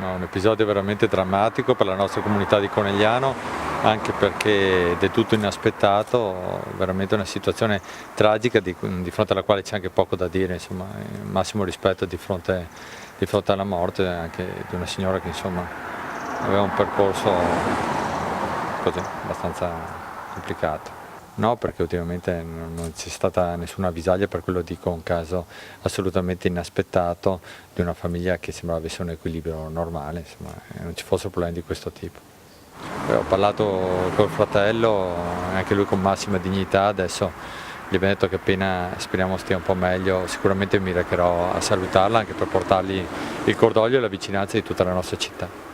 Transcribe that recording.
no, un episodio veramente drammatico per la nostra comunità di Conegliano, anche perché del tutto inaspettato, veramente una situazione tragica di fronte alla quale c'è anche poco da dire, insomma, massimo rispetto di fronte alla morte anche di una signora che insomma aveva un percorso così, abbastanza complicato. No, perché ultimamente non c'è stata nessuna avvisaglia, per quello dico un caso assolutamente inaspettato di una famiglia che sembrava avesse un equilibrio normale, insomma, e non ci fossero problemi di questo tipo. Ho parlato col fratello, anche lui con massima dignità, adesso gli abbiamo detto che appena speriamo stia un po' meglio, sicuramente mi recherò a salutarla anche per portargli il cordoglio e la vicinanza di tutta la nostra città.